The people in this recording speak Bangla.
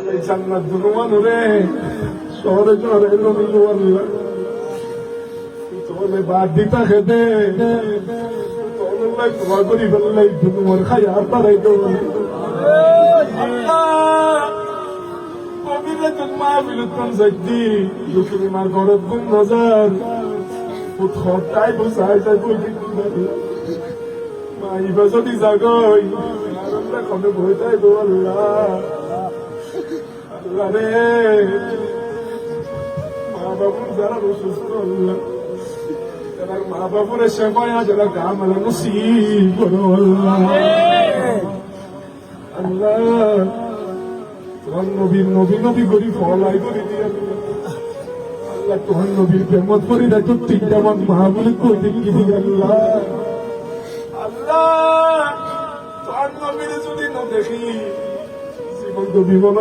এই জান্নাত দুনুমান রে শহরে শহরে নবী আল্লাহ তোলে বাদ দিতা খেতে তোলে তোমার করি ফেললাই দুনুমার খাই আর পারাই দেব কবিরে তোর মা বিলুত্তম সাইদি দুপুরে মার ঘরত গুম নজর উৎসব তাই বসাই তাই বই মা ইবা যদি জাগই আর কমে বই তাই গো আল্লাহ আল্লাহ রে মা বাবু যারা অসুস্থ আল্লাহ যারা মা বাবুরে সেবায়া যারা কাম আল্লাহ নসিব করো আল্লাহ আল্লাহ তোমার নবীর নবী নবী করি ফলাই করি দিয়ে আল্লাহ তোমার নবীর প্রেমত করি দেখো তিনটা মন মহাবলী কই দেখি আল্লাহ আল্লাহ তোমার নবীর যদি না দেখি জীবন তো বিমল